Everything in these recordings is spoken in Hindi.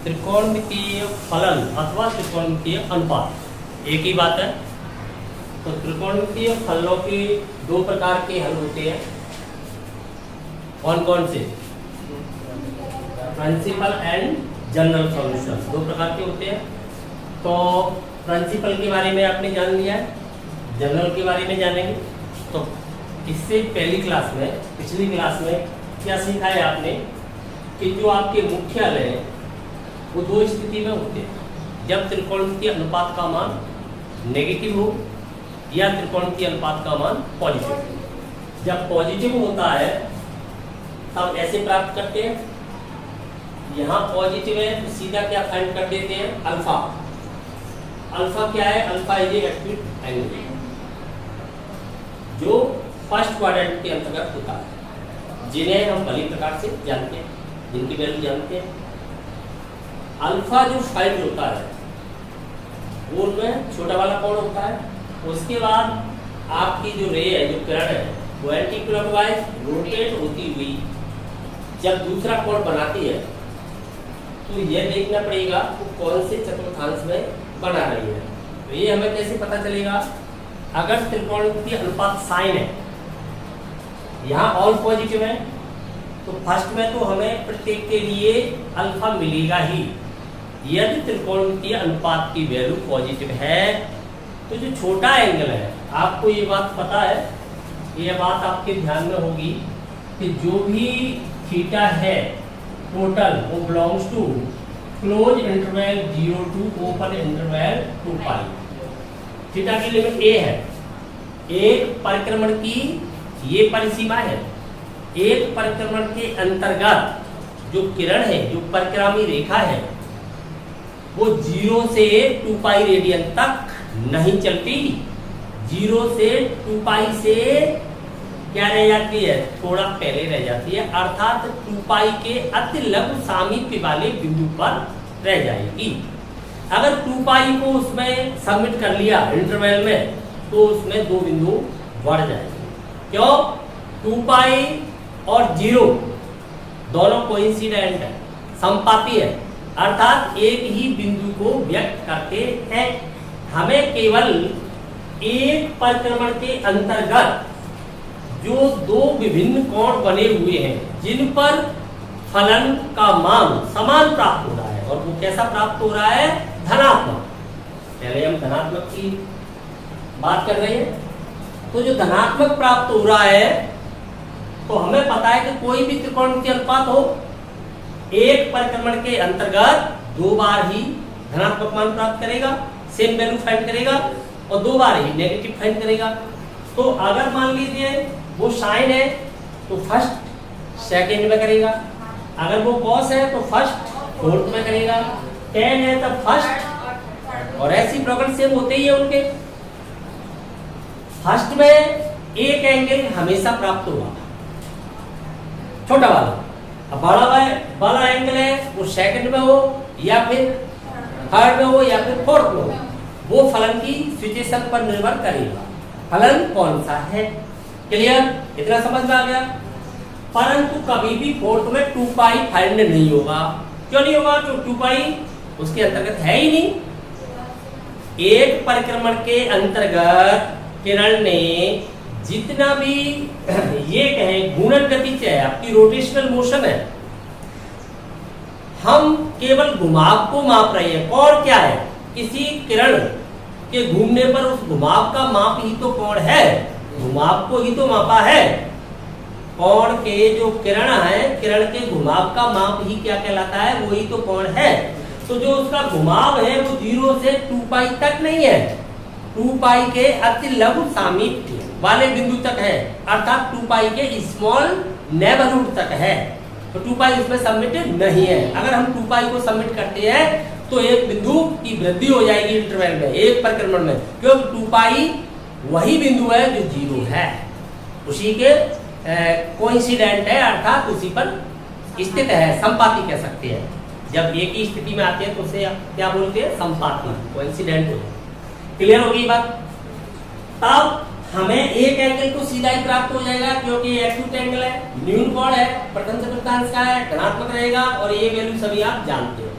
त्रिकोणमितीय फलन अथवा त्रिकोणमितीय अनुपात एक ही बात है। तो त्रिकोणमितीय फलनों के दो प्रकार के हल होते हैं। कौन कौन से? प्रिंसिपल एंड जनरल सॉल्यूशन, दो प्रकार के होते हैं। तो प्रिंसिपल के बारे में आपने जान लिया है, जनरल के बारे में जानेंगे। तो इससे पहली क्लास में, पिछली क्लास में क्या सीखा है आपने कि जो आपके मुख्यालय है वो दो स्थिति में होते हैं। जब त्रिकोणमितीय अनुपात का मान नेगेटिव हो या त्रिकोणमितीय अनुपात का मान पॉजिटिव हो। जब पॉजिटिव होता है तब ऐसे प्राप्त करते हैं, यहाँ पॉजिटिव है तो सीधा क्या फाइंड कर देते हैं? अल्फा। अल्फा क्या है? Alpha is a acute angle जो फर्स्ट क्वाड्रेंट के अंतर्गत होता है, जिन्हें हम भली प्रकार से जानते हैं, जिनकी वैल्यू जानते हैं। अल्फा जो फाइंड होता है वो उनमें छोटा वाला कोण होता है। उसके बाद आपकी जो रे है, जो किरण है, वो एंटी क्लॉकवाइज रोटेट होती हुई जब दूसरा कोण बनाती है तो यह देखना पड़ेगा वो कौन से चतुर्थांश में बना रही है। तो ये हमें कैसे पता चलेगा? अगर त्रिकोणमितीय अनुपात साइन है, यहाँ ऑल पॉजिटिव है, तो फर्स्ट में तो हमें प्रत्येक के लिए अल्फा मिलेगा ही। यदि त्रिकोणमितीय अनुपात की वैल्यू पॉजिटिव है तो जो छोटा एंगल है, आपको ये बात पता है, ये बात आपके ध्यान में होगी कि जो भी थीटा है टोटल वो belongs to close interval 0 to open interval 2 pi. Theta की लिमिट ए है। एक परिक्रमण की ये परिसीमा है। एक परिक्रमण के अंतर्गत जो किरण है, जो परिक्रामी रेखा है, वो 0 से 2 पाई रेडियन तक नहीं चलती। 0 से 2 पाई से क्या रह जाती है? थोड़ा पहले रह जाती है, अर्थात 2 पाई के अति लघु सामीप्य वाले बिंदु पर रह जाएगी। अगर 2 पाई को उसमें सबमिट कर लिया इंटरवल में तो उसमें दो बिंदु बढ़ जाएंगे। क्यों? 2 पाई और 0 दोनों कोइंसिडेंट है, समपाती है, अर्थात एक ही बिंदु को व्यक्त करते हैं। हमें केवल एक परिक्रमण के अंतर्गत जो दो विभिन्न कोण बने हुए हैं जिन पर फलन का मान समान प्राप्त हो रहा है, और वो कैसा प्राप्त हो रहा है? धनात्मक। पहले हम धनात्मक की बात कर रहे हैं। तो जो धनात्मक प्राप्त हो रहा है, तो हमें पता है कि कोई भी त्रिकोणमितीय अनुपात हो, एक परिक्रमण के अंतर्गत 2 बार ही धनात्मक मान प्राप्त करेगा, सेम वैल्यू फाइंड करेगा, और 2 बार ही नेगेटिव फाइंड करेगा। तो अगर मान लीजिए वो साइन है तो फर्स्ट सेकंड में करेगा, अगर वो कॉस है तो फर्स्ट फोर्थ में करेगा, टेन है तब फर्स्ट, और ऐसी प्रॉब्लम सेम होते ही है उनके। फर्स्ट में एक एंगल हमेशा प्राप्त होगा, छोटा वाला। अब बड़ा एंगल है वो सेकंड में हो या फिर थर्ड में हो या फिर फोर्थ में हो, वो फलन की सिचुएशन पर निर्भर करेगा फलन कौन सा है। क्लियर? इतना समझ में आ गया? परंतु कभी भी फोर्थ में 2 पाई फाइंड नहीं होगा। क्यों नहीं होगा? तो 2 पाई उसके अंतर्गत है ही नहीं। एक परिक्रमण के अंतर्गत किरण ने जितना भी ये कहें घूर्णन गति है, आपकी रोटेशनल मोशन है, हम केवल घुमाव को माप रहे हैं। कोण क्या है? किसी किरण के घूमने पर उस घुमाव का माप ही तो कोण है, घुमाव को ही तो मापा है। कोण के जो किरण है, किरण के घुमाव का माप ही क्या कहलाता है? वही तो कोण है। तो जो उसका घुमाव है वो 0 से 2 पाई तक नहीं है, 2 पाई के अति लघु सामीप्य वाले बिंदु तक है, अर्थात 2 पाई के स्मॉल नेबरहुड तक है। तो 2 पाई उसमें सबमिटेड नहीं है। अगर हम 2 पाई को सबमिट करते हैं तो एक बिंदु की वृद्धि हो जाएगी इंटरवल में, एक परिक्रमण में, क्योंकि 2 पाई वही बिंदु है जो 0 है, उसी के कोइंसिडेंट है, अर्थात उसी पर स्थित है, संपाती कह सकते हैं। जब एक ही स्थिति में आते हैं तो उसे क्या बोलते हैं? संपाती, कोइंसिडेंट हो। क्लियर होगी बात? तब हमें एक एंगल तो सीधा ही प्राप्त हो जाएगा, क्योंकि एक्यूट एंगल है, न्यून कोण है, प्रथम चतुर्थांश का है, धनात्मक रहेगा, और ये वैल्यू सभी आप जानते हो।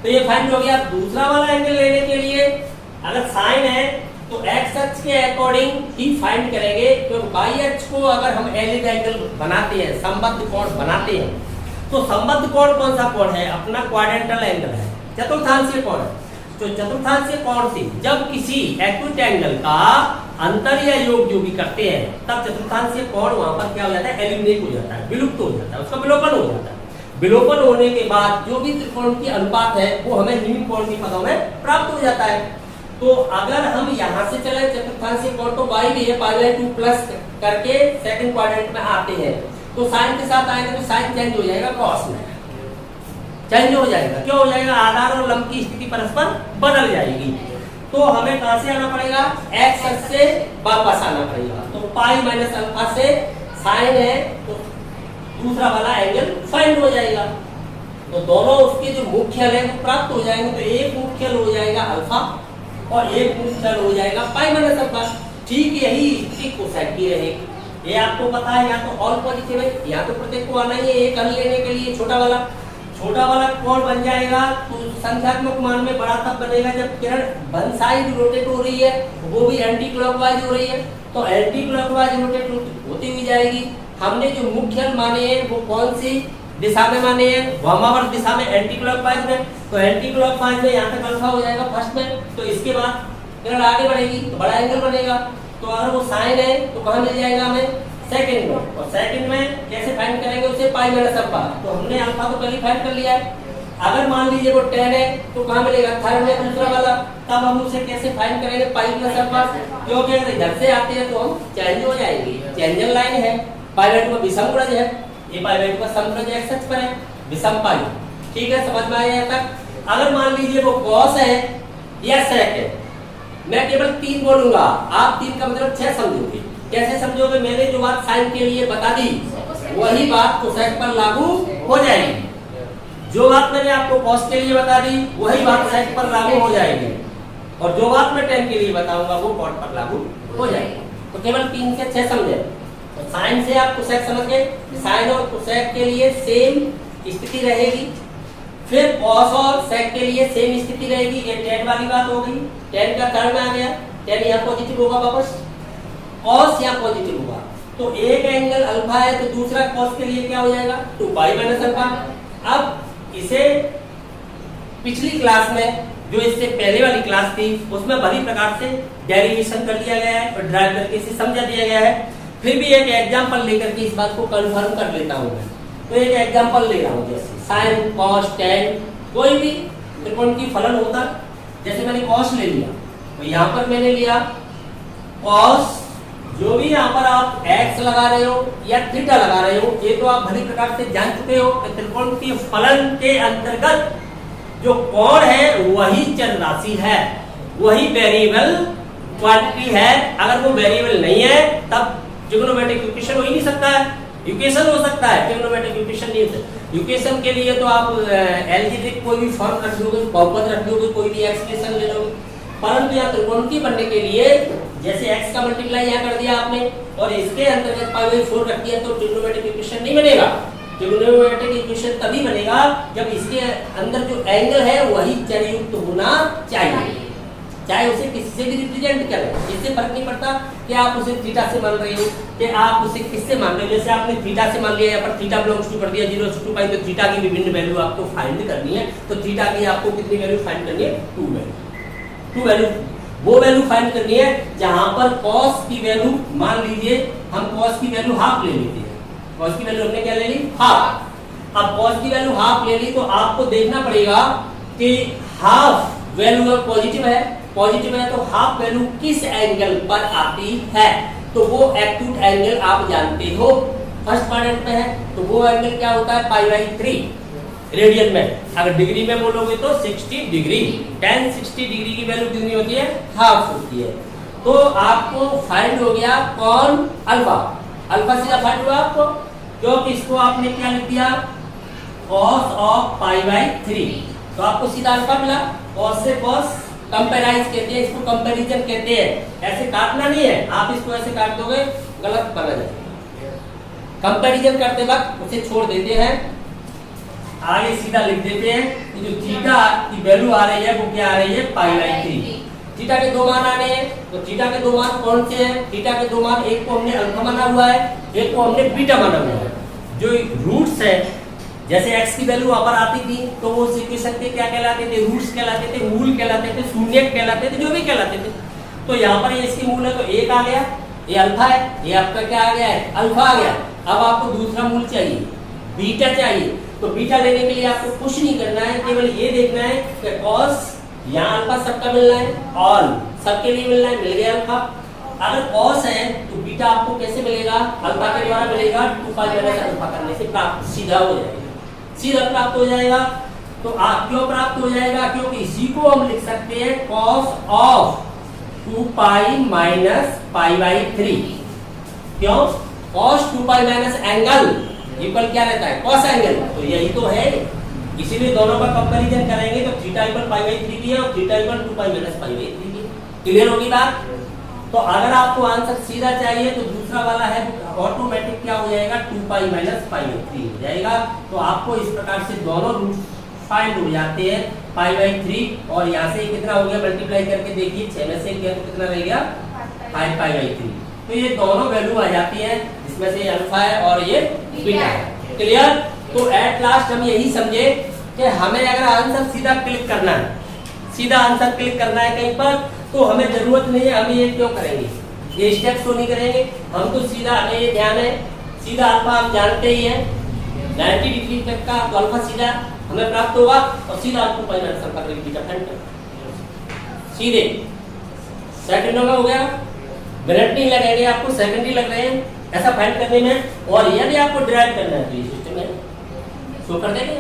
तो ये फाइंड हो गया। दूसरा वाला एंगल लेने के लिए अगर साइन है तो एक्स अक्ष के अकॉर्डिंग ही फाइंड करेंगे, क्योंकि वाई अक्ष को अगर हम एलिड एंगल बनाते हैं, संबद्ध कोण बनाते हैं, तो संबद्ध कोण कौन सा कोण है? अपना क्वाड्रेंटल एंगल है, चतुर्थांशीय कोण है। तो चतुर्थांशीय कोण से जब किसी एक्यूट एंगल का अंतर या योग जो भी करते हैं, तब चतुर्थांशीय कोण वहां पर क्या हो जाता है? एलिमिनेट हो जाता है, विलुप्त हो जाता है, उसका विलोपन हो जाता है। विलोपन होने के बाद जो भी त्रिकोण की अनुपात है वो हमें निम्न कोण की पदों में प्राप्त हो जाता है। तो अगर हम यहाँ से चले चतुर्थांशीय कोण तो y भी है π/2 प्लस करके सेकंड क्वाड्रेंट में आते हैं, तो साइन के साथ आएंगे तो साइन चेंज हो जाएगा, कॉस में चेंज हो जाएगा। क्यों हो जाएगा? आधार और लंब की स्थिति परस्पर बदल जाएगी। तो हमें कहां से आना पड़ेगा? एक्स अक्ष से वापस आना पड़ेगा। तो पाई माइनस अल्फा से साइन है तो दूसरा वाला एंगल फाइंड हो जाएगा। तो दोनों उसके जो मुख्य है वो प्राप्त हो जाएंगे। तो एक मुख्य हो जाएगा अल्फा और एक मुख्य हो जाएगा पाई माइनस अल्फा। ठीक यही स्थिति कोसाइन की रहेगी। ये आपको पता है, या तो ऑल पॉजिटिव है या तो प्रत्येक को आना ही है। एक हल लेने के लिए छोटा वाला कोण बन जाएगा। तो संख्यात्मक मान में बड़ा तब बनेगा जब किरण वन साइड रोटेट हो रही है, वो भी एंटी क्लॉकवाइज हो रही है। तो एंटी क्लॉकवाइज रोटेट होती हुई जाएगी। हमने जो मुख्य माने हैं वो कौन सी दिशा में माने हैं? वामावर्त दिशा में, एंटी क्लॉकवाइज में। तो एंटी क्लॉकवाइज में यहाँ तक अल्फा हो जाएगा फर्स्ट में। तो इसके बाद किरण आगे बढ़ेगी तो बड़ा एंगल बनेगा। तो अगर वो साइन है तो कहाँ मिल जाएगा हमें? सेकंड में। और सेकंड में कैसे फाइंड करेंगे उसे? Pi minus alpha. तो हमने अल्फा तो पहले फाइंड कर लिया है। अगर मान लीजिए वो 10 है तो कहाँ मिलेगा? थर्ड में दूसरा वाला। तब हम उसे कैसे फाइंड करेंगे? Pi plus alpha. क्योंकि अगर इधर से आते हैं तो हम चेंज हो जाएंगे। चेंजन लाइन है, π/2 का विषम गुणज है, ये π/2 का समगुणज एक्स अक्ष पर है, विषम पाई। ठीक है, समझ में आया तक? अगर मान लीजिए वो कॉस है या सेक है, मैं केवल 3 बोलूंगा, आप 3 का मतलब 6 समझोगे। कैसे समझोगे? मैंने जो बात साइन के लिए बता दी वही बात कोसेक पर लागू हो जाएगी। जो बात मैंने आपको कॉस के लिए बता दी वही बात सेक पर लागू हो जाएगी। और जो बात मैं टेन के लिए बताऊंगा वो कॉट पर लागू हो जाएगी। तो केवल 3 से 6 समझे। तो साइन से आप कोसेक समझ गए। साइन और कोसेक के लिए सेम स्थिति रहेगी। फिर कॉस और सेक के लिए सेम स्थिति रहेगी। ये टेन वाली बात हो गई। टेन का टर्म आ गया, टेन यहाँ पॉजिटिव होगा, वापस कॉस यहाँ पॉजिटिव होगा। तो एक एंगल अल्फा है तो दूसरा कॉस के लिए क्या हो जाएगा? 2 पाई माइनस अल्फा। अब इसे पिछली क्लास में जो इससे पहले वाली क्लास थी उसमें बड़ी प्रकार से डेरिवेशन कर लिया गया है और ड्राइव करके इसे समझा दिया गया है। फिर भी एक एग्जांपल लेकर के इस बात को कंफर्म कर लेता हूँ मैं। तो एक एग्जांपल ले रहा हूँ, जैसे साइन, कॉस, टेन, कोई भी त्रिकोण की फलन होता। जैसे मैंने कॉस ले लिया तो यहाँ पर मैंने लिया कॉस। जो भी यहाँ पर आप x लगा रहे हो या थीटा लगा रहे हो, ये तो आप भली प्रकार से जान चुके हो कि त्रिकोण के फलन के अंतर्गत जो कोण है वही चर राशि है, वही वेरिएबल क्वांटिटी है। अगर वो वेरिएबल नहीं है तब ट्रिग्नोमेट्रिक इक्वेशन हो ही नहीं सकता है। इक्वेशन हो सकता है, ट्रिग्नोमेट्रिक इक्वेशन नहीं हो सकता। इक्वेशन के लिए तो आप एलजेब्रिक कोई भी फॉर्म रख लोगे, बहुपद रख लोगे, कोई भी एक्सप्रेशन ले लोगे। परंतु यहाँ त्रिकोणमिति बनने के लिए जैसे x का मल्टीप्लाई यहाँ कर दिया आपने और इसके अंतर्गत π/4 रख दिया तो ट्रिग्नोमेट्रिक इक्वेशन नहीं बनेगा। ट्रिग्नोमेट्रिक इक्वेशन तभी बनेगा जब इसके अंदर जो एंगल है वही चरयुक्त होना चाहिए, चाहे उसे किसी से भी रिप्रेजेंट करें। इससे फर्क नहीं पड़ता कि आप उसे थीटा से मान रहे हो कि आप उसे किससे मान रहे हो। जैसे आपने थीटा से मान लिया, यहाँ पर थीटा बिलोंग्स टू कर दिया 0 से 2 पाई, तो थीटा की विभिन्न वैल्यू आपको फाइंड करनी है। तो थीटा की आपको कितनी वैल्यू फाइंड करनी है? 2 वैल्यू। वो वैल्यू फाइंड करनी है जहां पर cos की वैल्यू, मान लीजिए हम cos की वैल्यू हाफ ले लेते हैं। cos की वैल्यू हमने क्या ले ली? हाफ। अब cos की वैल्यू हाफ ले ली तो आपको देखना पड़ेगा कि हाफ वैल्यू पॉजिटिव है, पॉजिटिव है तो हाफ वैल्यू किस एंगल पर आती है? तो वो एक्यूट एंगल आप जानते हो, फर्स्ट क्वाड्रेंट में है। तो वो एंगल क्या होता है? π/3 रेडियन में। अगर डिग्री में बोलोगे तो 60 डिग्री। tan 60 डिग्री की वैल्यू कितनी होती है? हाफ होती है। तो आपको फाइंड हो गया कौन? अल्फा। अल्फा सीधा फाइंड हुआ आपको, क्योंकि इसको आपने क्या लिख दिया? cos of π/3। तो आपको सीधा अल्फा मिला। cos से cos कंपेराइज कहते हैं, इसको कंपैरिजन कहते हैं। ऐसे काटना नहीं है, आप इसको ऐसे काट दोगे गलत बना जाएगा। कंपैरिजन करते वक्त उसे छोड़ देते हैं। आगे सीधा लिख देते हैं कि जो थीटा की वैल्यू आ रही है वो क्या आ रही है, π/3। थीटा के दो मान आने हैं, तो थीटा के दो मान कौन से हैं? थीटा के दो मान, एक को हमने अल्फा माना हुआ है, एक को हमने बीटा माना हुआ है। जो रूट्स है, जैसे x की वैल्यू वहां पर आती थी तो वो इक्वेशन के क्या कहलाते थे, रूट्स कहलाते थे, मूल कहलाते थे, शून्यक कहलाते थे, जो भी कहलाते थे। तो यहाँ पर ये इसके मूल है, तो एक आ गया, ये अल्फा है, ये आपका क्या आ गया है, अल्फा आ गया। अब आपको दूसरा मूल चाहिए, बीटा चाहिए। तो बीटा लेने के लिए आपको कुछ नहीं करना है, केवल ये देखना है कि कॉस, यहाँ अल्फा सबका मिलना है, ऑल सबके लिए मिलना है, मिल गया अल्फा। अगर कॉस है तो बीटा आपको कैसे मिलेगा, अल्फा के द्वारा मिलेगा, 2π माइनस अल्फा करने से प्राप्त सीधा हो जाएगा, सीधा प्राप्त हो जाएगा। तो आप क्यों प्राप्त हो जाएगा, क्योंकि इसी को हम लिख सकते हैं कॉस ऑफ 2π माइनस π/3। क्यों, कॉस 2π माइनस एंगल इक्वल क्या रहता है, कॉस एंगल, तो यही तो है। इसीलिए दोनों का कंपैरिजन करेंगे तो थीटा इक्वल π/3 भी है और थीटा इक्वल 2π माइनस π/3 भी है। क्लियर होगी बात। तो अगर आपको आंसर सीधा चाहिए तो दूसरा वाला है ऑटोमेटिक क्या हो जाएगा, 2π माइनस π/3 हो जाएगा। तो आपको इस प्रकार से दोनों रूट्स फाइंड हो जाते हैं, π/3 और यहाँ से कितना हो गया, मल्टीप्लाई करके देखिए, 6 में से गया तो कितना रह गया, 5π/3। तो ये दोनों वैल्यू आ जाती है, इसमें से अल्फा है और ये बीटा है। क्लियर। तो एट लास्ट हम यही समझे कि हमें अगर आंसर सीधा क्लिक करना है, सीधा आंसर क्लिक करना है कहीं पर, तो हमें जरूरत नहीं है, हम ये क्यों करेंगे, ये स्टेप्स तो नहीं करेंगे हम, तो सीधा हमें ये ध्यान है, सीधा अल्फा हम जानते ही हैं 90 डिग्री तक का, तो अल्फा सीधा हमें प्राप्त होगा और सीधा आपको पहले आंसर का बीटा फाइंड कर सीधे सेकंडों में हो गया, मिनट नहीं लगेंगे आपको, सेकंड ही लग रहे हैं ऐसा फाइंड करने में। और यदि आपको डिराइव करना है तो ये सिस्टम है, शो कर देंगे।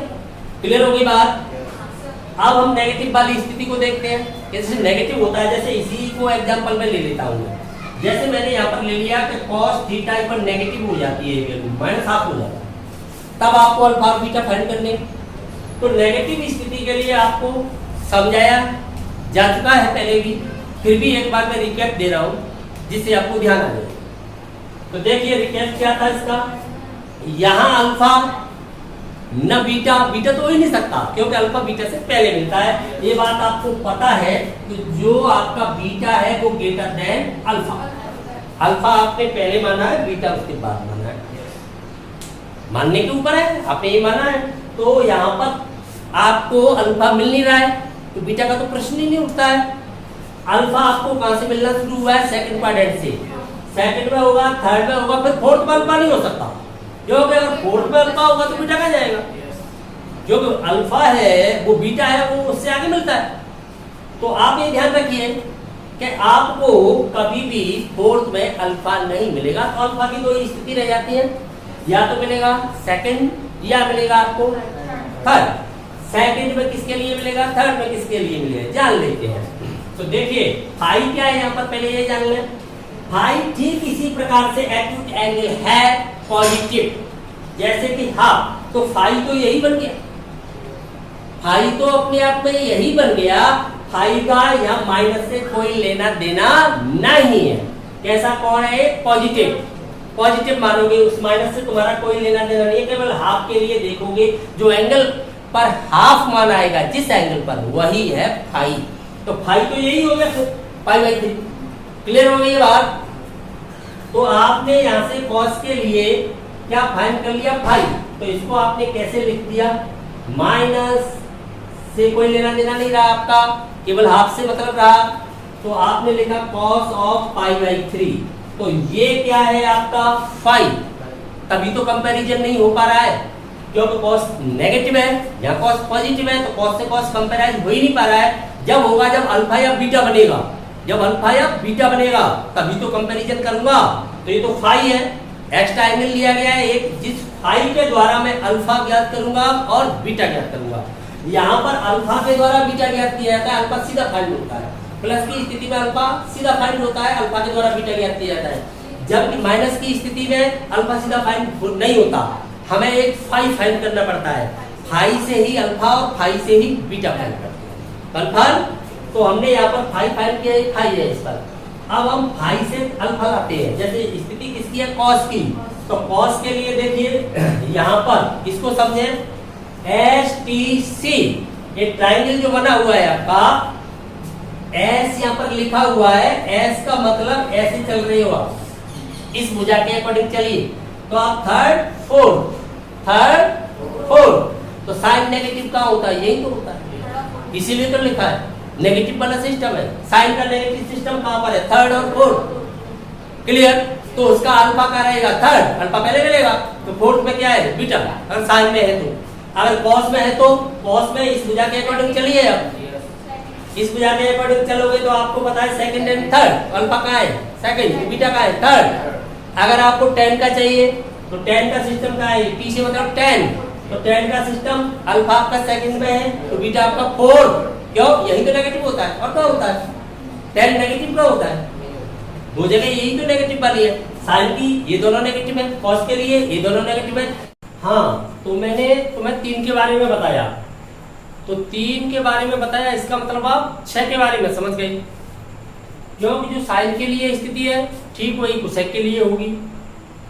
क्लियर होगी बात। अब हम नेगेटिव वाली स्थिति को देखते हैं, कैसे नेगेटिव होता है। जैसे इसी को एग्जांपल में ले लेता हूँ, जैसे मैंने यहाँ पर ले लिया कि cos थीटा पर नेगेटिव हो जाती है, माइनस हाफ हो जाता है, तब आपको अल्फा और बीटा फाइंड करने। तो नेगेटिव स्थिति के लिए आपको समझाया जा चुका है पहले भी, फिर भी एक बार मैं रिकैप दे रहा हूँ जिससे आपको ध्यान आ जाए। तो देखिए रिकैप क्या था इसका, यहाँ अल्फा न बीटा, बीटा तो हो ही नहीं सकता क्योंकि अल्फा बीटा से पहले मिलता है, ये बात आपको पता है। तो जो आपका बीटा है वो ग्रेटर देन अल्फा, अल्फा आपने पहले माना है, बीटा उसके बाद माना है, मानने के ऊपर है, आपने ये माना है। तो यहाँ पर आपको अल्फा मिल नहीं रहा है तो बीटा का तो प्रश्न ही नहीं उठता है। अल्फा आपको कहां से मिलना शुरू हुआ है, सेकंड क्वाड्रेंट से, सेकंड में होगा, थर्ड में होगा, फिर फोर्थ में अल्फा नहीं हो सकता, क्योंकि अगर फोर्थ में अल्फा होगा तो बीटा कहाँ जाएगा, जो अल्फा है वो बीटा है वो उससे आगे मिलता है। तो आप ये ध्यान रखिए कि आपको कभी भी फोर्थ में अल्फा नहीं मिलेगा, तो अल्फा की दो स्थिति रह जाती है, या तो मिलेगा सेकंड या मिलेगा आपको थर्ड। सेकंड में किसके लिए मिलेगा, थर्ड में किसके लिए मिलेगा, जान लेते हैं। तो देखिए फाई क्या है यहाँ पर, पहले ये जान लें। फाई ठीक इसी प्रकार से एक्यूट एंगल है पॉजिटिव, जैसे कि हाफ, तो फाई तो यही बन गया, फाई तो अपने आप में यही बन गया। फाई का यहाँ माइनस से कोई लेना देना नहीं है। कैसा कौन है, पॉजिटिव, पॉजिटिव मानोगे, उस माइनस से तुम्हारा कोई लेना देना नहीं है, केवल हाफ के लिए देखोगे, जो एंगल पर हाफ मान आएगा जिस एंगल पर, वही है फाई। तो फाई तो यही हो गया π/3। क्लियर हो गई ये बात। तो आपने यहाँ से कॉस के लिए क्या फाइंड कर लिया, फाई, तो इसको आपने कैसे लिख दिया, माइनस से कोई लेना देना नहीं रहा आपका, केवल हाफ से मतलब रहा, तो आपने लिखा कॉस ऑफ π/3। तो ये क्या है आपका फाई, तभी तो कंपैरिजन नहीं हो पा रहा है क्योंकि कॉस नेगेटिव है, यहाँ कॉस पॉजिटिव है, तो कॉस से कॉस कंपेराइज हो ही नहीं पा रहा है। जब होगा जब अल्फा या बीटा बनेगा, जब अल्फा या बीटा बनेगा तभी तो कंपैरिजन करूंगा। तो ये तो फाई है, एक्स्ट्रा एंगल लिया गया है एक, जिस फाई के द्वारा मैं अल्फा ज्ञात करूंगा और बीटा ज्ञात करूंगा। यहाँ पर अल्फा के द्वारा बीटा ज्ञात किया जाता है, अल्फा सीधा फाइंड होता है, प्लस की स्थिति में अल्फा सीधा फाइंड होता है, अल्फा के द्वारा बीटा ज्ञात किया जाता है। जबकि माइनस की स्थिति में अल्फा सीधा फाइंड नहीं होता, हमें एक फाई फाइंड करना पड़ता है, फाई से ही अल्फा और फाई से ही बीटा फाइंड करते हैं। कंफर्म। तो हमने यहाँ पर फाई फाइंड किया, फाई है इस पर। अब हम फाई से अल्फा लाते हैं, जैसे स्थिति किसकी है, कॉस की। तो कॉस के लिए देखिए यहाँ पर इसको समझें, STC, ये ट्राइंगल जो बना हुआ है आपका, S यहाँ पर लिखा हुआ है, S का मतलब ऐसे चल रही हो आप, इस भुजा के अकॉर्डिंग चलिए, तो आप थर्ड फोर्थ, तो साइन नेगेटिव कहाँ होता है, यही तो होता है, इसीलिए तो लिखा है नेगेटिव वाला सिस्टम है। साइन का नेगेटिव सिस्टम कहाँ पर है, थर्ड और फोर्थ, क्लियर। तो उसका अल्फा का रहेगा थर्ड, अल्फा पहले मिलेगा, तो फोर्थ में क्या है, बीटा, अगर साइन में है तो। अगर कॉस में है तो कॉस में इस भुजा के अकॉर्डिंग चलिए, अब इस भुजा के अकॉर्डिंग चलोगे तो आपको पता है सेकंड एंड थर्ड, अल्फा कहाँ है सेकंड, बीटा कहाँ है थर्ड। अगर आपको टेन का चाहिए तो टेन का सिस्टम कहाँ है, टी से मतलब टेन, तो टेन का सिस्टम अल्फा आपका सेकंड में है, तो बीटा आपका फोर्थ, क्यों, यही तो नेगेटिव होता है, और क्या होता है, टेन नेगेटिव क्या होता है, दो जगह यही तो नेगेटिव वाली है, साइन की ये दोनों नेगेटिव है, कॉस के लिए ये दोनों नेगेटिव है। हाँ, तो मैंने तुम्हें 3 के बारे में बताया, तो 3 के बारे में बताया, इसका मतलब आप 6 के बारे में समझ गए, क्योंकि जो साइन के लिए स्थिति है ठीक वही कोसेक के लिए होगी,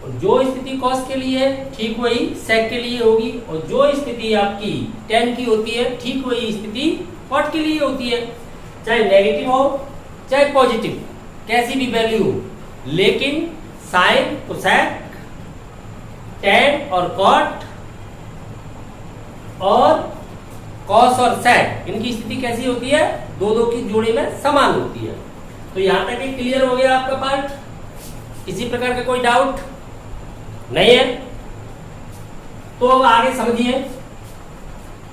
और जो स्थिति कॉस के लिए है ठीक वही सेक के लिए होगी, और जो स्थिति आपकी टेन की होती है ठीक वही स्थिति कॉट के लिए होती है, चाहे नेगेटिव हो चाहे पॉजिटिव, कैसी भी वैल्यू हो, लेकिन साइन, कोसेक, टेन और कॉट और कॉस और सेक, इनकी स्थिति कैसी होती है, दो की जोड़ी में समान होती है। तो यहां तक ही क्लियर हो गया आपका पार्ट, किसी प्रकार का कोई डाउट नहीं है। तो अब आगे समझिए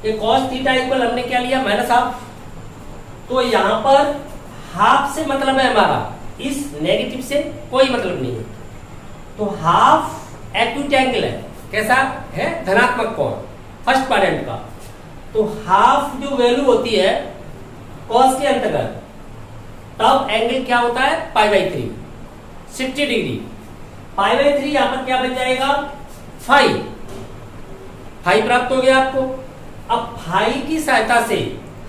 कि cos थीटा इक्वल हमने क्या लिया, माइनस हाफ, तो यहां पर हाफ से मतलब है हमारा, इस नेगेटिव से कोई मतलब नहीं है, तो हाफ एक्यूट एंगल है, कैसा है, धनात्मक कोण, फर्स्ट क्वाड्रेंट का, तो हाफ जो वैल्यू होती है cos के अंतर्गत, तब एंगल क्या होता है, π/3, 60 डिग्री, π/3 यहां पर क्या बन जाएगा, फाई प्राप्त हो गया आपको। अब फाई की सहायता से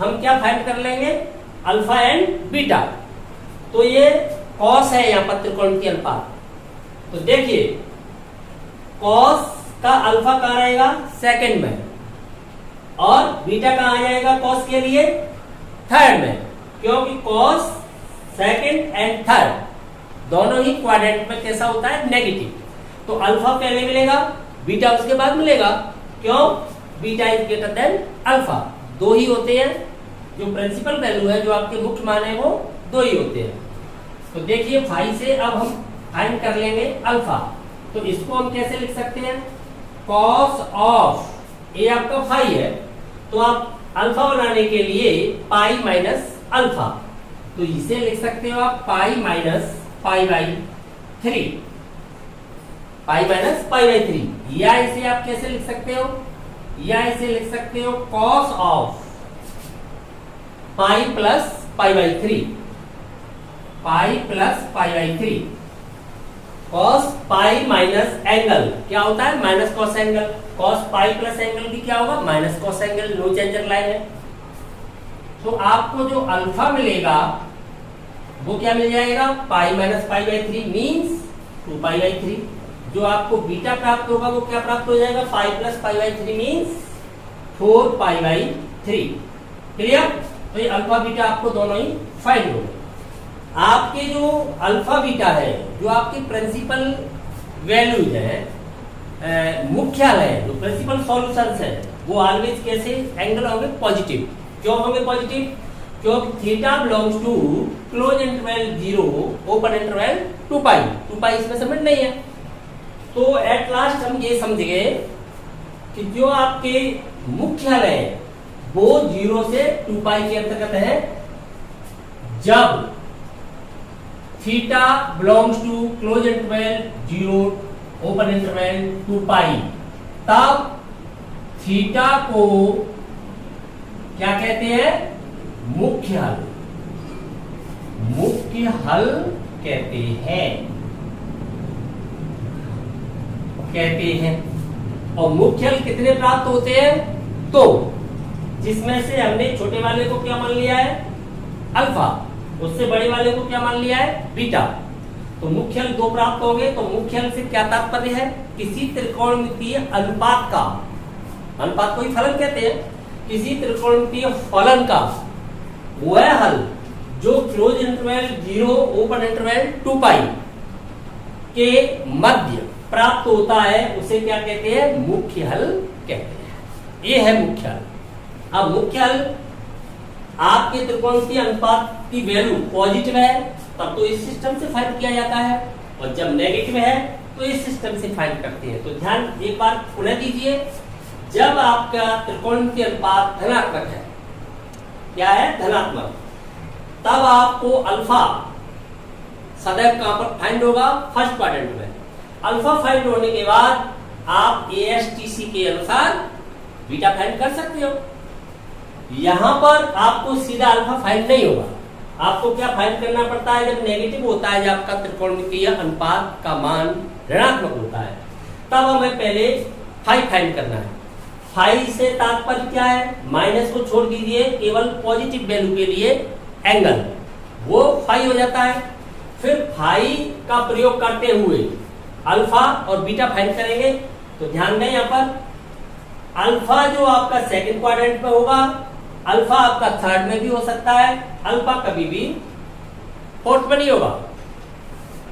हम क्या फाइंड कर लेंगे, अल्फा एंड बीटा, तो ये कॉस है यहां पर त्रिकोण की अनुपात, तो देखिए कॉस का अल्फा कहां रहेगा, सेकंड में, और बीटा कहां आ जाएगा कॉस के लिए, थर्ड में, क्योंकि कॉस सेकंड एंड थर्ड दोनों ही क्वाड्रेंट में कैसा होता है, नेगेटिव, तो अल्फा पहले मिलेगा, बीटा उसके बाद मिलेगा, क्यों, beta is greater than alpha, दो ही होते हैं, जो प्रिंसिपल वैल्यू है, जो आपके मुख्य मान है वो दो ही होते हैं। तो देखिए फाई से अब हम फाइंड कर लेंगे अल्फा, तो इसको हम कैसे लिख सकते हैं, कॉस ऑफ, ये आपका फाई है, तो आप अल्फा बनाने के लिए पाई माइनस अल्फा, तो इसे लिख सकते हो आप पाई माइनस π/3, या इसे आप कैसे लिख सकते हो, या इसे लिख सकते हो cos of pi plus π/3, cos pi minus angle क्या होता है, minus cos angle, cos pi plus angle भी क्या होगा, माइनस कॉस एंगल, नो चेंजर लाइन है। तो आपको जो अल्फा मिलेगा वो क्या मिल जाएगा, पाई माइनस π/3 मीन्स 2π/3, जो आपको बीटा प्राप्त होगा वो क्या प्राप्त हो जाएगा, 5 प्लस π/3 मीन्स 4π/3, क्लियर। तो ये अल्फा बीटा आपको दोनों ही फाइंड हो गए। आपके जो अल्फा बीटा है, जो आपकी प्रिंसिपल वैल्यूज है, मुख्याल है, जो प्रिंसिपल सॉल्यूशंस है, वो ऑलवेज कैसे एंगल होंगे, पॉजिटिव, क्यों होंगे पॉजिटिव, क्योंकि theta belongs to close interval 0 open interval 2π इसमें समझ नहीं है। तो एट लास्ट हम ये समझ गए कि जो आपके मुख्याल है वो 0 से 2π के अंतर्गत है, जब theta belongs to close interval 0 open interval 2π, तब थीटा को क्या कहते हैं, मुख्य हल कहते हैं। और मुख्य हल कितने प्राप्त होते हैं, तो जिसमें से हमने छोटे वाले को क्या मान लिया है, अल्फा, उससे बड़े वाले को क्या मान लिया है, बीटा, तो मुख्य हल 2 प्राप्त हो गए। तो मुख्य हल से क्या तात्पर्य है, किसी त्रिकोणमितीय अनुपात का अनुपात को ही फलन कहते हैं। किसी त्रिकोणमितीय फलन का वह हल जो क्लोज इंटरवल 0 ओपन इंटरवल 2 पाई के मध्य प्राप्त होता है उसे क्या कहते हैं? मुख्य हल कहते हैं। ये है मुख्य हल। अब मुख्य हल आपके त्रिकोणमितीय अनुपात की वैल्यू पॉजिटिव है तब तो इस सिस्टम से फाइंड किया जाता है, और जब नेगेटिव है तो इस सिस्टम से फाइंड करते हैं। तो ध्यान एक बार पुनः दीजिए, जब आपका त्रिकोणमितीय अनुपात धनात्मक है, क्या है? धनात्मक, तब आपको अल्फा सदैव कहां पर फाइंड होगा? फर्स्ट क्वाड्रेंट में। अल्फा फाइंड होने के बाद आप ASTC के अनुसार बीटा फाइंड कर सकते हो। यहां पर आपको सीधा अल्फा फाइंड नहीं होगा, आपको क्या फाइंड करना पड़ता है? जब नेगेटिव होता है, जब आपका त्रिकोणमितीय अनुपात का मान ऋणात्मक होता है, तब हमें पहले फाई फाइंड करना है। फाई से तात्पर्य क्या है? माइनस को छोड़ दीजिए, केवल पॉजिटिव वैल्यू के लिए एंगल, वो फाई हो जाता है। फिर फाई का प्रयोग करते हुए अल्फा और बीटा फाइंड करेंगे। तो ध्यान दें, यहां पर अल्फा जो आपका सेकंड क्वाड्रेंट में होगा, अल्फा आपका थर्ड में भी हो सकता है, अल्फा कभी भी फोर्थ में नहीं होगा।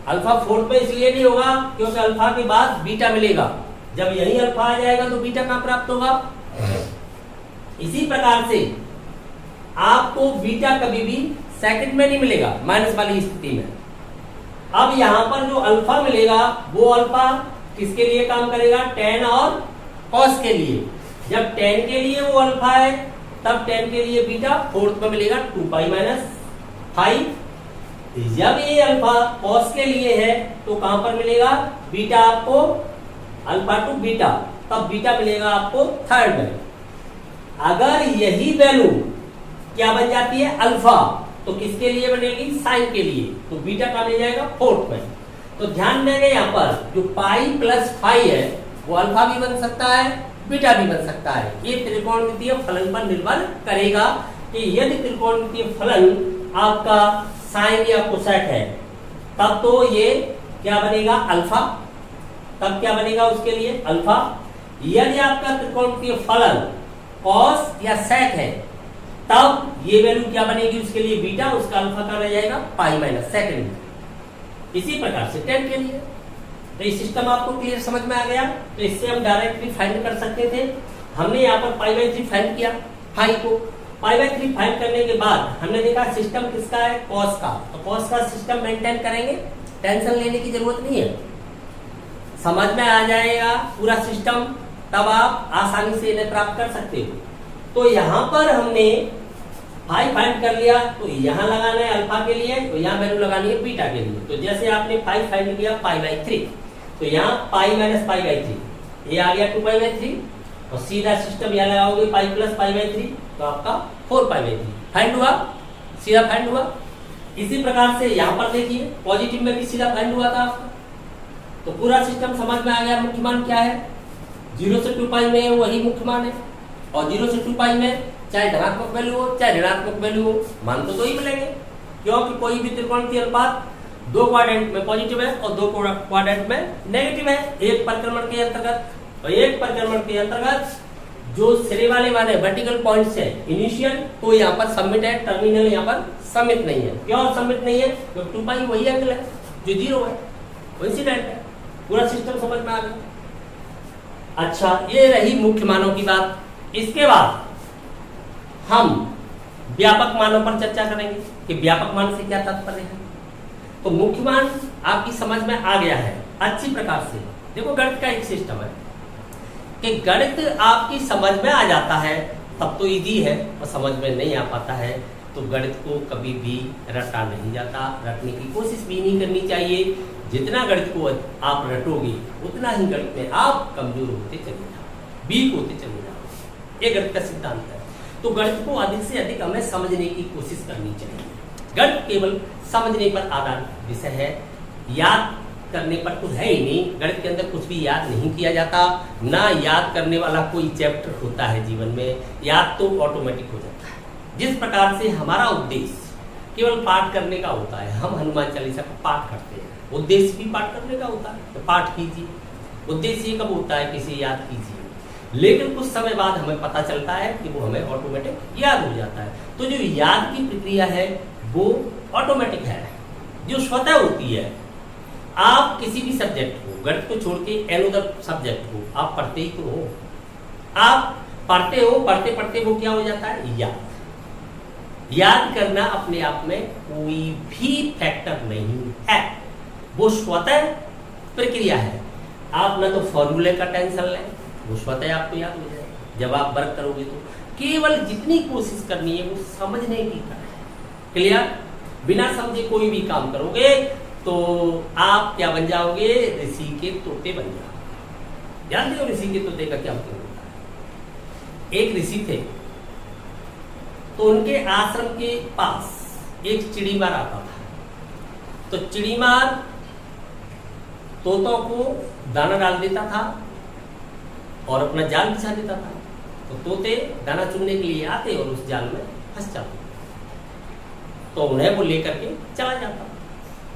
अल्फा फोर्थ में इसलिए नहीं होगा क्योंकि अल्फा के बाद बीटा मिलेगा, जब यही अल्फा आ जाएगा तो बीटा कहां प्राप्त होगा? इसी प्रकार से आपको बीटा कभी भी सेकंड में नहीं मिलेगा माइनस वाली स्थिति में। अब यहां पर जो अल्फा मिलेगा वो अल्फा किसके लिए काम करेगा? tan और cos के लिए। जब tan के लिए वो अल्फा है तब tan के लिए बीटा फोर्थ में मिलेगा 2 पाई माइनस 5। जब ये अल्फा cos के लिए है तो कहां पर मिलेगा? बीटा आपको अल्फा टू बीटा, तब बीटा मिलेगा आपको थर्ड में। अगर यही वैल्यू क्या बन जाती है? अल्फा, तो किसके लिए बनेगी? साइन के लिए, तो बीटा का मिल जाएगा फोर्थ में। तो ध्यान देंगे यहाँ पर जो पाई प्लस फाई है वो अल्फा भी बन सकता है, बीटा भी बन सकता है। ये त्रिकोणमितीय फलन पर निर्भर करेगा कि यदि त्रिकोणमितीय फलन आपका साइन या कोसेक है तब तो ये क्या बनेगा? अल्फा। तब क्या बनेगा उसके लिए? अल्फा। यदि आपका त्रिकोणमितीय फलन कॉस या सेक है तब ये वैल्यू क्या बनेगी उसके लिए? बीटा, उसका अल्फा का रह जाएगा पाई माइनस सेकंड। इसी प्रकार से tan के लिए। तो ये सिस्टम आपको क्लियर समझ में आ गया? तो इससे हम डायरेक्टली फाइंड कर सकते थे। हमने यहाँ पर पाई बाई 3 फाइंड किया, फाई को पाई बाई 3 फाइंड करने के बाद हमने देखा सिस्टम किसका है? कॉस का। तो कॉस का सिस्टम मेंटेन करेंगे, टेंशन लेने की जरूरत नहीं है, समझ में आ जाएगा पूरा सिस्टम, तब आप आसानी से इन्हें प्राप्त कर सकते हो। तो यहाँ पर हमने फाई फाइंड कर लिया, तो यहाँ लगाना है अल्फा के लिए, तो यहाँ वैल्यू लगानी है बीटा के लिए। तो जैसे आपने फाई फाइंड किया पाई बाई 3, तो यहाँ पाई माइनस पाई बाई 3, ये आ गया 2 पाई बाई 3, और सीधा सिस्टम यहाँ लगाओगे पाई प्लस पाई बाई 3, तो आपका 4 पाई बाई 3 फाइंड हुआ, सीधा फाइंड हुआ। इसी प्रकार से यहाँ पर देखिए पॉजिटिव में भी सीधा फाइंड हुआ था आपका। तो पूरा सिस्टम समझ में आ गया। मुख्य मान क्या है? 0 से 2 पाई में वही मुख्य मान है, और 0 से 2 पाई में चाहे धनात्मक वैल्यू हो चाहे ऋणात्मक वैल्यू हो, मान तो दो ही मिलेंगे, क्योंकि कोई भी त्रिकोणमितीय अनुपात 2 क्वाड्रेंट में पॉजिटिव है और 2 क्वाड्रेंट में नेगेटिव है, एक परिक्रमण के अंतर्गत। और एक परिक्रमण के अंतर्गत जो सिरे वाले माने वर्टिकल पॉइंट्स है इनिशियल, तो यहाँ पर सबमिट है, टर्मिनल यहाँ पर सबमिट नहीं है। क्यों सबमिट नहीं है? क्योंकि 2 पाई वही एंगल है जो 0 है, कोइंसिडेंट है। पूरा सिस्टम समझ में आ गया। अच्छा, ये रही मुख्य मानों की बात। इसके बाद हम व्यापक मानों पर चर्चा करेंगे कि व्यापक मान से क्या तात्पर्य है। तो मुख्य मान आपकी समझ में आ गया है अच्छी प्रकार से। देखो, गणित का एक सिस्टम है कि गणित आपकी समझ में आ जाता है तब तो इजी है, और समझ में नहीं आ पाता है तो गणित को कभी भी रटा नहीं जाता, रटने की कोशिश भी नहीं करनी चाहिए। जितना गणित को आप रटोगे उतना ही गणित में आप कमजोर होते चले जाओ, वीक होते चले जाओ। ये गणित का सिद्धांत है। तो गणित को अधिक से अधिक हमें समझने की कोशिश करनी चाहिए। गणित केवल समझने पर आधारित विषय है, याद करने पर तो है ही नहीं। गणित के अंदर कुछ भी याद नहीं किया जाता, ना याद करने वाला कोई चैप्टर होता है जीवन में, याद तो ऑटोमेटिक हो जाता है। जिस प्रकार से हमारा उद्देश्य केवल पाठ करने का होता है, हम हनुमान चालीसा का पाठ करते हैं, उद्देश्य भी पाठ करने का होता है, तो पाठ कीजिए। उद्देश्य कब होता है? किसी याद कीजिए। लेकिन कुछ समय बाद हमें पता चलता है कि वो हमें ऑटोमेटिक याद हो जाता है। तो जो याद की प्रक्रिया है वो ऑटोमेटिक है, जो स्वतः होती है। आप किसी भी सब्जेक्ट को, गणित को छोड़ के एनोदर सब्जेक्ट को आप पढ़ते ही तो हो, आप पढ़ते हो, पढ़ते पढ़ते वो क्या हो जाता है, याद करना अपने आप में कोई भी फैक्टर नहीं है, वो स्वतः प्रक्रिया है। आप ना तो फॉर्मूले का टेंशन लें, वो स्वतः आपको याद हो जाए। जब आप वर्क करोगे तो केवल जितनी कोशिश करनी है वो समझने की है। क्लियर? बिना समझे कोई भी काम करोगे तो आप क्या बन जाओगे, ऋषि के तोते बन जाओगे। जानते हो ऋषि के तोते का क्या मतलब होता है? एक ऋषि थे, तो उनके आश्रम के पास एक चिड़ीमार आता था। तो चिड़ीमार तोतों को दाना डाल देता था और अपना जाल बिछा देता था। तो तोते दाना चुनने के लिए आते और उस जाल में फंस जाते, तो उन्हें वो लेकर के चला जाता।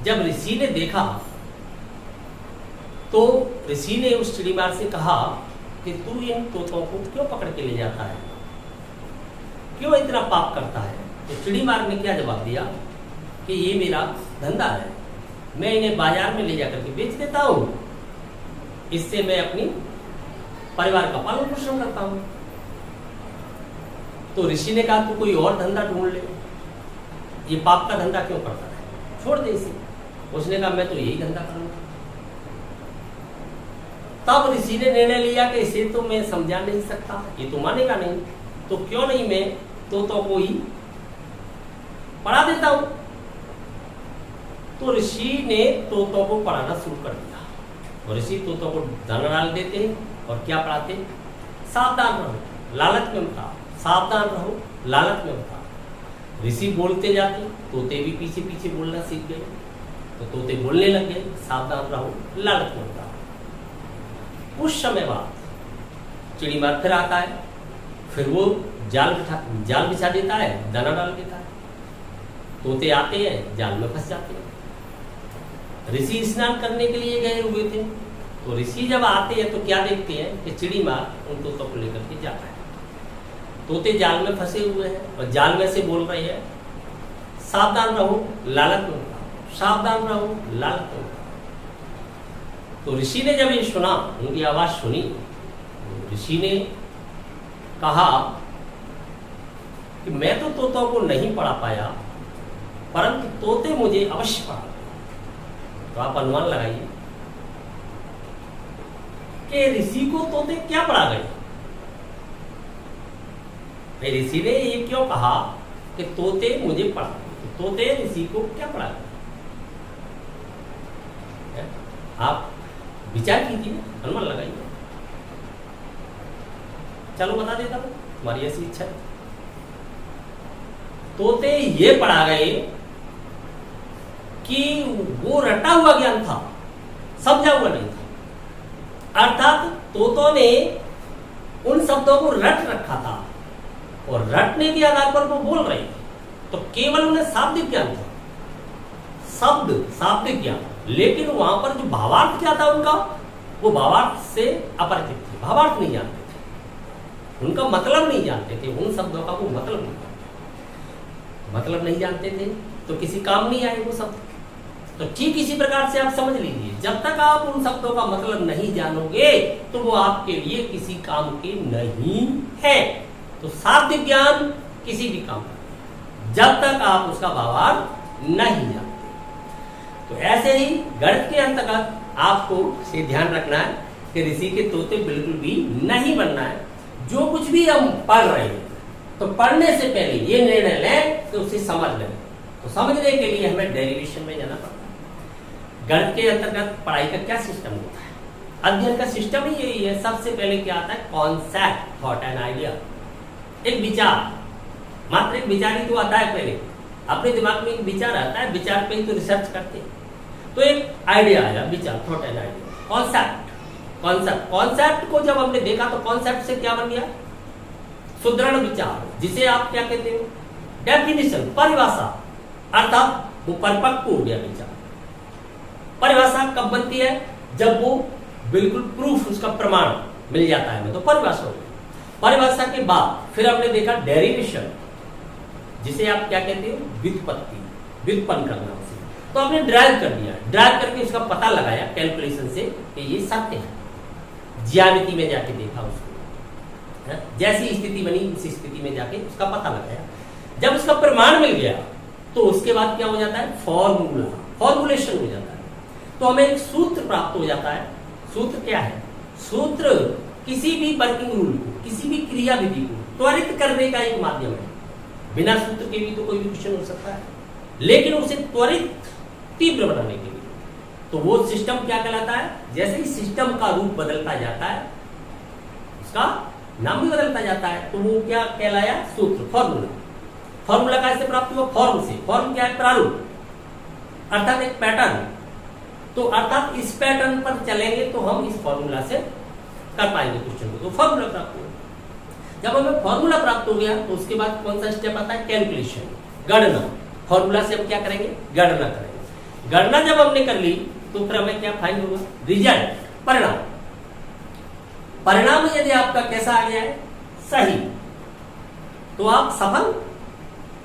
जब ऋषि ने देखा तो ऋषि ने उस चिड़ीमार से कहा कि तू इन तोतों को क्यों पकड़ के ले जाता है, क्यों इतना पाप करता है? तो चिड़ीमार ने क्या जवाब दिया कि ये मेरा धंधा है, मैं इन्हें बाजार में ले जाकर के बेच देता हूं, इससे मैं अपनी परिवार का पालन पोषण करता हूं। तो ऋषि ने कहा तू कोई और धंधा ढूंढ ले, ये पाप का धंधा क्यों करता है, छोड़ दे इसे। उसने कहा मैं तो यही धंधा करूंगा। तब ऋषि ने निर्णय लिया कि इसे तो मैं समझा नहीं सकता, ये तो मानेगा नहीं, तो क्यों नहीं मैं तोतों को ही पढ़ा देता हूं। तो ऋषि ने तोतों को पढ़ाना शुरू कर दिया। और ऋषि तोतों को दाना डाल देते और क्या पढ़ाते, सावधान रहो, लालच में मत आओ, सावधान रहो, लालच में मत आओ। ऋषि बोलते जाते, तोते भी पीछे पीछे बोलना सीख गए। तो तोते बोलने लग गए, सावधान रहो, लालच में मत आओ। कुछ समय बाद चिड़ीमार फिर आता है, फिर वो जाल बिछा देता है, दाना डाल देता है। तोते आते हैं, जाल में फंस जाते हैं। ऋषि स्नान करने के लिए गए हुए थे, तो ऋषि जब आते हैं तो क्या देखते हैं कि चिड़ीमार उन तोतों को लेकर के जाता है। तोते जाल में फंसे हुए हैं और जाल में से बोल रहे हैं, सावधान रहो, लालच में मत आओ, सावधान रहो, लालच में मत आओ। तो ऋषि ने जब ये सुना, उनकी आवाज सुनी, तो ऋषि ने कहा कि मैं तो तोतों को नहीं पढ़ा पाया, परंतु तोते मुझे अवश्य पढ़ा। तो आप अनुमान लगाइए कि ऋषि को तोते क्या पढ़ा गए। ऋषि ने ये क्यों कहा कि तोते मुझे पढ़ा, तो तोते ऋषि को क्या पढ़ा गए? आप विचार कीजिए, अनुमान लगाइए। चलो बता देता हूं, हमारी ऐसी इच्छा है। तोते ये पढ़ा गए कि वो रटा हुआ ज्ञान था, समझा हुआ नहीं था। अर्थात तोतों ने उन शब्दों को रट रखा था और रटने के आधार पर वो बोल रहे थे, तो केवल उन्हें शाब्दिक ज्ञान था, शाब्दिक ज्ञान। लेकिन वहां पर जो भावार्थ क्या था उनका, वो भावार्थ से अपरिचित थे, भावार्थ नहीं जानते थे, उनका मतलब नहीं जानते थे, उन शब्दों का वो मतलब नहीं जानते, मतलब नहीं जानते थे तो किसी काम नहीं आए वो शब्द। तो ठीक इसी प्रकार से आप समझ लीजिए, जब तक आप उन शब्दों का मतलब नहीं जानोगे तो वो आपके लिए किसी काम के नहीं है। तो शाब्दिक ज्ञान किसी भी काम का, जब तक आप उसका भावार्थ नहीं जानते। तो ऐसे ही गणित के अंतर्गत आपको ये ध्यान रखना है कि ऋषि के तोते बिल्कुल भी नहीं बनना है। जो कुछ भी हम पढ़ रहे हैं तो पढ़ने से पहले ये निर्णय लें कि उसे समझ लें। तो समझने के लिए हमें डेरिवेशन में जाना पड़ता है। गणित के अंतर्गत पढ़ाई का क्या सिस्टम होता है, अध्ययन का सिस्टम ही यही है। सबसे पहले क्या आता है, कॉन्सेप्ट, थॉट एंड आइडिया, एक विचार, मात्र एक विचार ही तो आता है। पहले अपने दिमाग में एक विचार आता है, विचार पे ही तो रिसर्च करते हैं। तो एक आइडिया आया, विचार, थॉट एंड आइडिया। कॉन्सेप्ट को जब हमने देखा तो कॉन्सेप्ट से क्या बन गया, सुदृढ़ विचार, जिसे आप क्या कहते हो, डेफिनेशन, परिभाषा, अर्थात वो परिपक्व हो गया विचार। परिभाषा कब बनती है, जब वो बिल्कुल प्रूफ, उसका प्रमाण मिल जाता है हमें, तो परिभाषा हो गई। परिभाषा के बाद फिर हमने देखा डेरिवेशन, जिसे आप क्या कहते हो, व्युत्पत्ति, व्युत्पन्न करना उसे। तो आपने ड्राइव कर दिया, ड्राइव करके उसका पता लगाया कैलकुलेशन से कि ये सत्य है। ज्यामिति में जाके देखा उसको, जैसी स्थिति बनी उस स्थिति में जाके उसका पता लगाया। जब उसका प्रमाण मिल गया तो उसके बाद क्या हो जाता है, फॉर्मूला, फॉर्मुलेशन हो जाता है। तो हमें एक सूत्र प्राप्त हो जाता है। सूत्र क्या है, सूत्र किसी भी वर्किंग रूल को, किसी भी क्रिया विधि को त्वरित करने का एक माध्यम है। बिना सूत्र के भी तो कोई भी क्वेश्चन हो सकता है, लेकिन उसे त्वरित तीव्र बनाने के लिए तो वो सिस्टम क्या कहलाता है, जैसे ही सिस्टम का रूप बदलता जाता है उसका नाम भी बदलता जाता है, तो वो क्या कहलाया, सूत्र, फॉर्मूला। फॉर्मूला कैसे प्राप्त हुआ, फॉर्म से। फॉर्म क्या है, प्रारूप, अर्थात एक पैटर्न। तो अर्थात इस पैटर्न पर चलेंगे तो हम इस फॉर्मूला से कर पाएंगे क्वेश्चन को, तो फॉर्मूला प्राप्त हुआ। जब हमें फॉर्मूला प्राप्त हो गया तो उसके बाद कौन सा स्टेप आता है, कैलकुलेशन, गणना। फॉर्मूला से हम क्या करेंगे, गणना करेंगे। गणना जब हमने कर ली तो फिर हमें क्या फाइंड होगा, रिजल्ट, परिणाम। परिणाम यदि आपका कैसा आ गया है, सही, तो आप सफल,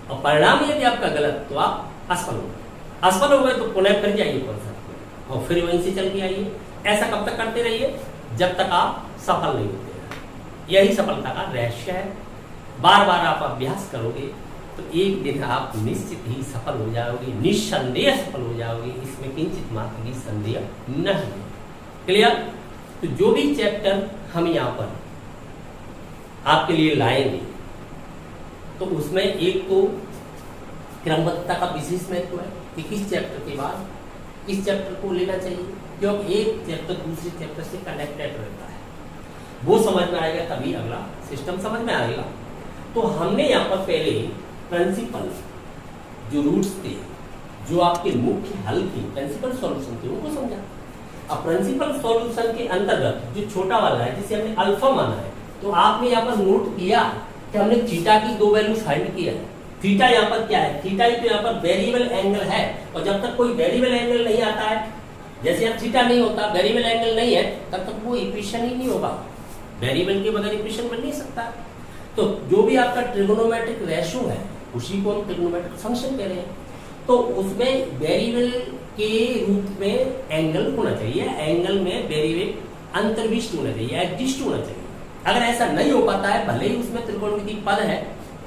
और परिणाम यदि आपका गलत तो आप असफल हो गए। असफल हो गए तो पुनः फिर जाइए कॉन्सेप्ट और फिर वहीं से चल के आइए। ऐसा कब तक करते रहिए, जब तक आप सफल नहीं होते। यही सफलता का रहस्य है। बार बार आप अभ्यास करोगे तो एक दिन आप निश्चित ही सफल हो जाओगे, निस्संदेह सफल हो जाओगे, इसमें किंचित मात्र भी संदेह नहीं। क्लियर। तो जो भी चैप्टर हम यहाँ पर आपके लिए लाएंगे तो उसमें एक तो क्रमबद्धता का विशेष महत्व है कि किस चैप्टर के बाद किस चैप्टर को लेना चाहिए, क्योंकि एक चैप्टर दूसरे चैप्टर से कनेक्टेड रहता है। वो समझ में आएगा तभी अगला सिस्टम समझ में आएगा। तो हमने यहाँ पर पहले प्रिंसिपल, जो रूट्स थे, जो आपके मुख्य हल थे, प्रिंसिपल सॉल्यूशन थे, उनको समझा। अब प्रिंसिपल सॉल्यूशन के अंतर्गत जो छोटा वाला है जिसे हमने अल्फा माना है, तो आपने यहाँ पर नोट किया कि हमने थीटा की दो वैल्यू फाइंड किया है। थीटा यहाँ पर क्या है, थीटा ही तो यहाँ पर वेरिएबल एंगल है, और जब तक कोई वेरिएबल एंगल नहीं आता है, जैसे अब थीटा नहीं होता, वेरिएबल एंगल नहीं है, तब तक वो इक्वेशन ही नहीं होगा। वेरिएबल के बगैर इक्वेशन बन नहीं सकता। तो जो भी आपका ट्रिगोनोमेट्रिक रेशियो है उसी को हम ट्रिगोनोमेट्रिक फंक्शन कह रहे हैं। तो उसमें वेरिएबल के रूप में एंगल होना चाहिए, एंगल में वेरिएबल अंतर्विष्ट होना चाहिए, एडजस्ट होना चाहिए। अगर ऐसा नहीं हो पाता है, भले ही उसमें त्रिकोणमिति पद है,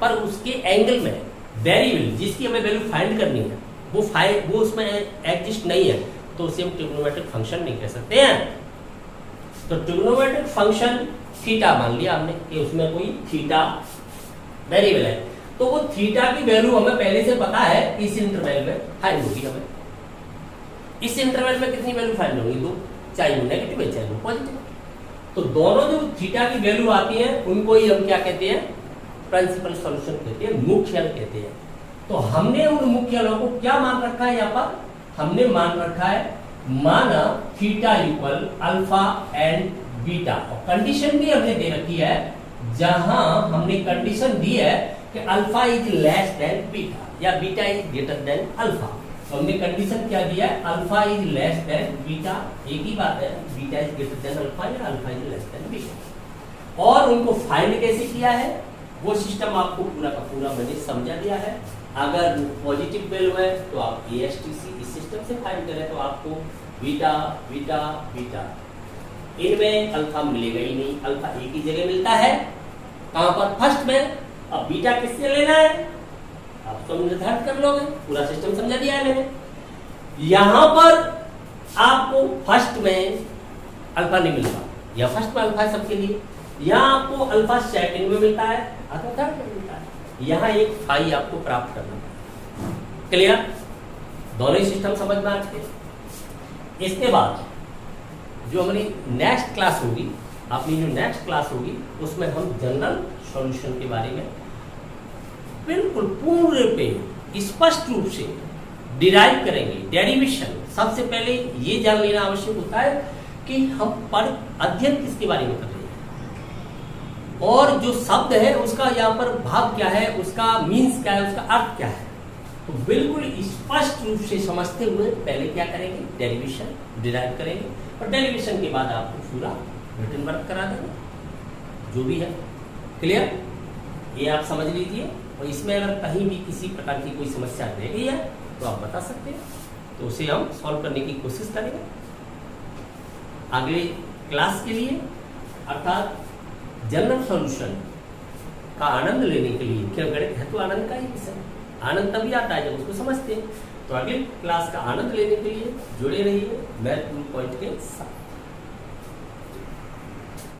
पर उसके एंगल में वेरिएबल जिसकी हमें वैल्यू फाइंड करनी है वो उसमें एडजस्ट नहीं है, तो उसे हम ट्रिगोनोमेट्रिक फंक्शन नहीं कह सकते हैं। तो ट्रिगोनोमेट्रिक फंक्शन थीटा मान लिया हमने कि उसमें कोई थीटा वेरिएबल है, तो वो थीटा की वैल्यू हमें पहले से पता है, इस इंटरवल में फाइंड होगी। हमें इस इंटरवल में कितनी वैल्यू फाइंड होगी, दो, चाहे वो नेगेटिव है चाहे वो पॉजिटिव। तो दोनों जो थीटा की वैल्यू आती है उनको ही हम क्या कहते हैं, प्रिंसिपल सॉल्यूशन कहते हैं, मुख्य हल कहते हैं। तो हमने उन मुख्य हलों को क्या मान रखा है, यहाँ पर हमने मान रखा है, माना theta equal alpha and beta, और कंडीशन भी हमने दे रखी है, जहां हमने कंडीशन दी है कि alpha is less than beta या beta is greater than alpha. तो हमने कंडीशन क्या दिया है, alpha is less than beta, एक ही बात है, beta is greater than alpha या alpha is less than beta. और उनको फाइंड कैसे किया है, वो सिस्टम आपको पूरा का पूरा मैंने समझा दिया है। अगर पॉजिटिव वैल्यू है तो आप ASTC इस सिस्टम से फाइंड करें तो आपको बीटा बीटा बीटा, इनमें अल्फा मिलेगा ही नहीं, अल्फा एक ही जगह मिलता है, कहां पर, फर्स्ट में। अब बीटा किससे लेना है आप सब निर्धारित कर लोगे, पूरा सिस्टम समझा दिया है मैंने। यहां पर आपको फर्स्ट में अल्फा नहीं मिलता, या फर्स्ट में अल्फा है सबके लिए, यहाँ आपको अल्फा सेकंड में मिलता है, अथवा थर्ड में मिलता है। यहाँ एक फाई आपको प्राप्त करना है। क्लियर, दोनों ही सिस्टम समझ में आ चुके। इसके बाद जो हमारी नेक्स्ट क्लास होगी, अपनी जो नेक्स्ट क्लास होगी, उसमें हम जनरल सॉल्यूशन के बारे में बिल्कुल पूरे पे स्पष्ट रूप से डिराइव करेंगे। डेरिवेशन, सबसे पहले ये जान लेना आवश्यक होता है कि हम पर अध्ययन किसके बारे में कर रहे हैं, और जो शब्द है उसका यहाँ पर भाव क्या है, उसका मीन्स क्या है, उसका अर्थ क्या है। तो बिल्कुल स्पष्ट रूप से समझते हुए पहले क्या करेंगे, डेरिवेशन डिराइव करेंगे, और डेरिवेशन के बाद आपको पूरा रिटन वर्क करा देंगे, जो भी है। क्लियर? ये आप समझ लीजिए। और इसमें अगर कहीं भी किसी प्रकार की कोई समस्या रह गई है तो आप बता सकते हैं, तो उसे हम सॉल्व करने की कोशिश करेंगे अगले क्लास के लिए। अर्थात जनरल सॉल्यूशन का आनंद लेने के लिए, क्यों गणित है तो आनंद का ही विषय, आनंद तभी आता है जब उसको समझते हैं। तो अगले क्लास का आनंद लेने के लिए जुड़े रहिए मैथ पॉइंट के साथ।